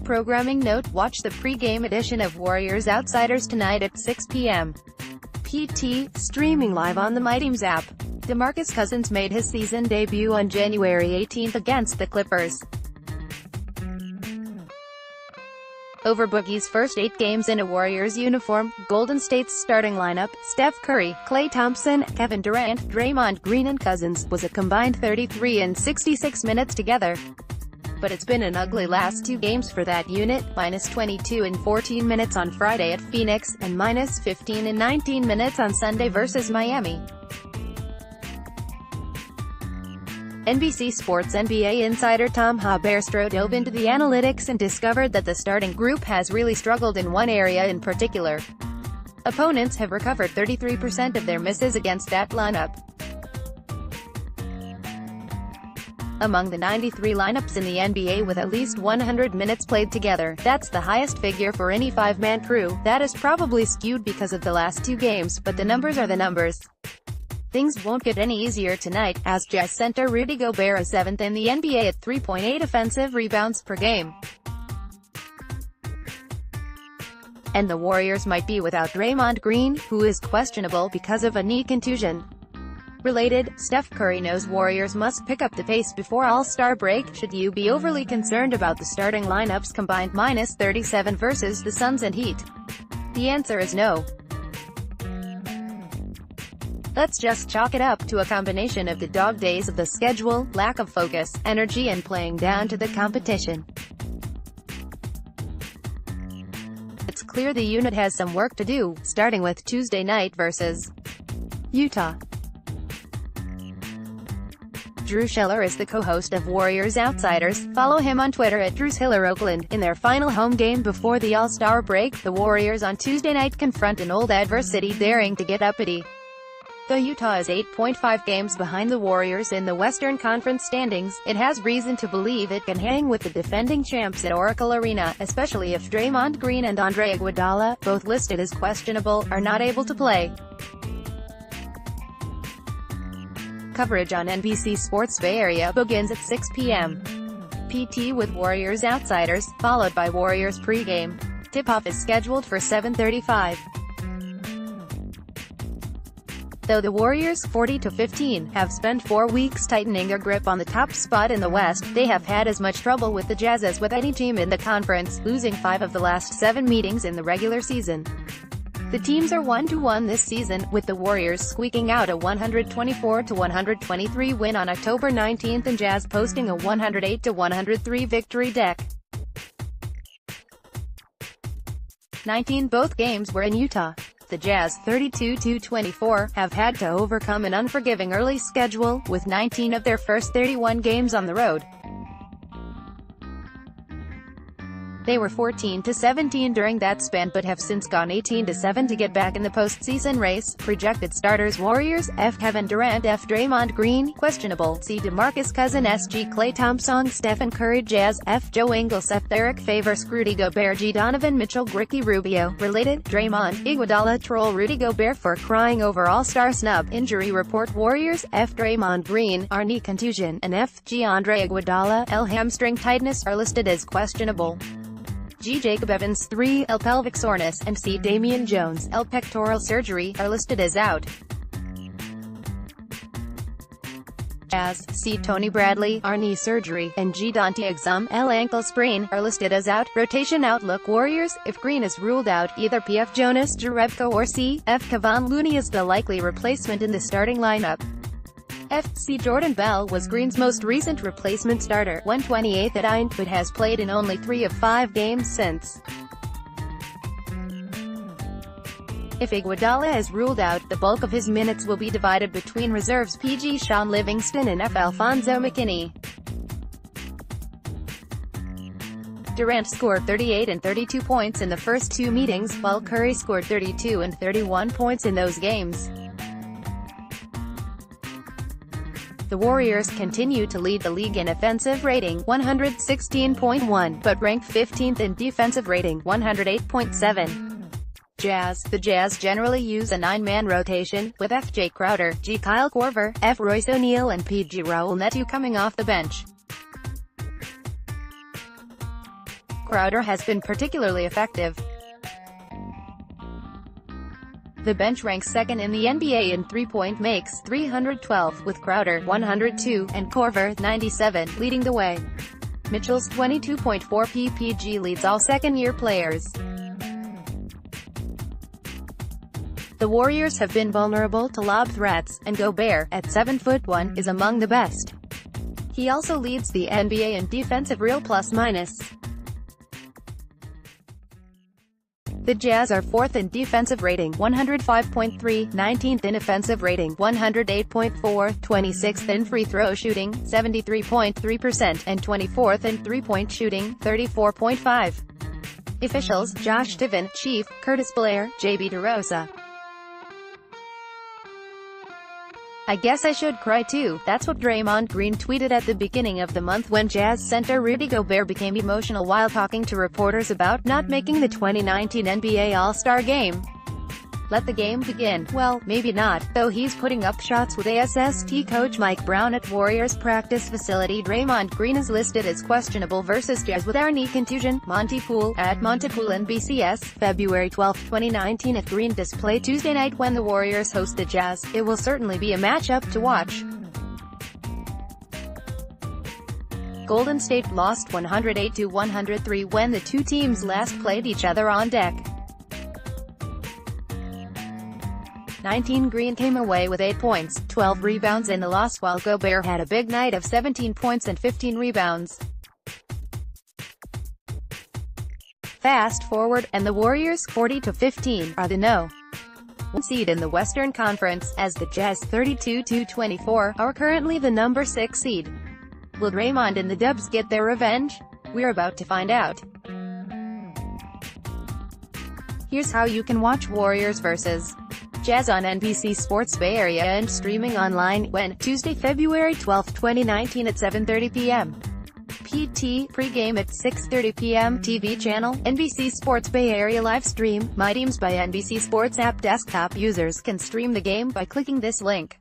Programming note: watch the pre-game edition of Warriors Outsiders tonight at 6 p.m. PT, streaming live on the MyTeams app. DeMarcus Cousins made his season debut on January 18 against the Clippers. Over Boogie's first 8 games in a Warriors uniform, Golden State's starting lineup, Steph Curry, Klay Thompson, Kevin Durant, Draymond Green and Cousins, was a combined 33 and 66 minutes together. But it's been an ugly last 2 games for that unit, -22 and 14 minutes on Friday at Phoenix, and -15 and 19 minutes on Sunday versus Miami. NBC Sports NBA insider Tom Haberstroh dove into the analytics and discovered that the starting group has really struggled in one area in particular. Opponents have recovered 33% of their misses against that lineup. Among the 93 lineups in the NBA with at least 100 minutes played together, that's the highest figure for any 5-man crew. That is probably skewed because of the last 2 games, but the numbers are the numbers. Things won't get any easier tonight, as Jazz center Rudy Gobert is 7th in the NBA at 3.8 offensive rebounds per game. And the Warriors might be without Draymond Green, who is questionable because of a knee contusion. Related, Steph Curry knows Warriors must pick up the pace before All-Star break. Should you be overly concerned about the starting lineups combined -37 versus the Suns and Heat? The answer is no. Let's just chalk it up to a combination of the dog days of the schedule, lack of focus, energy and playing down to the competition. It's clear the unit has some work to do, starting with Tuesday night versus Utah. Drew Schiller is the co-host of Warriors Outsiders. Follow him on Twitter at DrewSchillerOakland. In their final home game before the All-Star break, the Warriors on Tuesday night confront an old adversity daring to get uppity. Though Utah is 8.5 games behind the Warriors in the Western Conference standings, it has reason to believe it can hang with the defending champs at Oracle Arena, especially if Draymond Green and Andre Iguodala, both listed as questionable, are not able to play. Coverage on NBC Sports Bay Area begins at 6 p.m. PT with Warriors Outsiders, followed by Warriors pregame. Tip-off is scheduled for 7:35. Though the Warriors, 40-15, have spent 4 weeks tightening their grip on the top spot in the West, they have had as much trouble with the Jazz as with any team in the conference, losing 5 of the last 7 meetings in the regular season. The teams are 1-1 this season, with the Warriors squeaking out a 124-123 win on October 19 and Jazz posting a 108-103 victory deck. 19 both games were in Utah. The Jazz, 32-24, have had to overcome an unforgiving early schedule, with 19 of their first 31 games on the road. They were 14-17 during that span but have since gone 18-7 to get back in the postseason race. Projected starters: Warriors, F. Kevin Durant, F. Draymond Green, questionable, C. DeMarcus Cousins, S. G. Klay Thompson, Stephen Curry, Jazz, F. Joe Ingles, F. Derek Favors, Rudy Gobert, G. Donovan Mitchell, Ricky Rubio. Related, Draymond, Iguodala troll Rudy Gobert for crying over All-Star snub. Injury report: Warriors, F. Draymond Green, R. knee contusion, and F. G. Andre Iguodala, L. hamstring tightness are listed as questionable. G. Jacob Evans, 3, L. pelvic soreness, and C. Damian Jones, L. pectoral surgery, are listed as out. Jazz, C. Tony Bradley, R. knee surgery, and G. Dante Exum, L. ankle sprain, are listed as out. Rotation outlook: Warriors, if Green is ruled out, either P.F. Jonas, Jerebko or C. F. Kevon Looney is the likely replacement in the starting lineup. FC Jordan Bell was Green's most recent replacement starter, 128th at Eint, but has played in only 3 of 5 games since. If Iguodala is ruled out, the bulk of his minutes will be divided between reserves PG Sean Livingston and F. Alfonso McKinney. Durant scored 38 and 32 points in the first 2 meetings, while Curry scored 32 and 31 points in those games. The Warriors continue to lead the league in offensive rating, 116.1, but rank 15th in defensive rating, 108.7. The Jazz generally use a 9-man rotation, with F. Jay Crowder, G. Kyle Korver, F. Royce O'Neal and P. G. Raul Neto coming off the bench. Crowder has been particularly effective. The bench ranks second in the NBA in three-point makes, 312, with Crowder 102, and Korver 97, leading the way. Mitchell's 22.4 PPG leads all second-year players. The Warriors have been vulnerable to lob threats, and Gobert, at 7'1", is among the best. He also leads the NBA in defensive real plus-minus. The Jazz are 4th in defensive rating, 105.3, 19th in offensive rating, 108.4, 26th in free throw shooting, 73.3%, and 24th in three-point shooting, 34.5. Officials: Josh Tiven, Chief, Curtis Blair, J.B. DeRosa. I guess I should cry too. That's what Draymond Green tweeted at the beginning of the month when Jazz center Rudy Gobert became emotional while talking to reporters about not making the 2019 NBA All-Star Game. Let the game begin. Well, maybe not, though he's putting up shots with ASST coach Mike Brown at Warriors practice facility. Draymond Green is listed as questionable versus Jazz with knee contusion. Monty Poole, at Montepoole NBCS, February 12, 2019. At Green display Tuesday night when the Warriors host the Jazz. It will certainly be a matchup to watch. Golden State lost 108-103 when the two teams last played each other on deck. 19 Green came away with 8 points, 12 rebounds in the loss while Gobert had a big night of 17 points and 15 rebounds. Fast forward, and the Warriors, 40-15, are the No. 1 seed in the Western Conference, as the Jazz, 32-24, are currently the number 6 seed. Will Draymond and the Dubs get their revenge? We're about to find out. Here's how you can watch Warriors vs. Jazz on NBC Sports Bay Area and streaming online, when, Tuesday, February 12, 2019 at 7:30 p.m. PT, pregame at 6:30 p.m. TV channel, NBC Sports Bay Area live stream, My Teams by NBC Sports app. Desktop users can stream the game by clicking this link.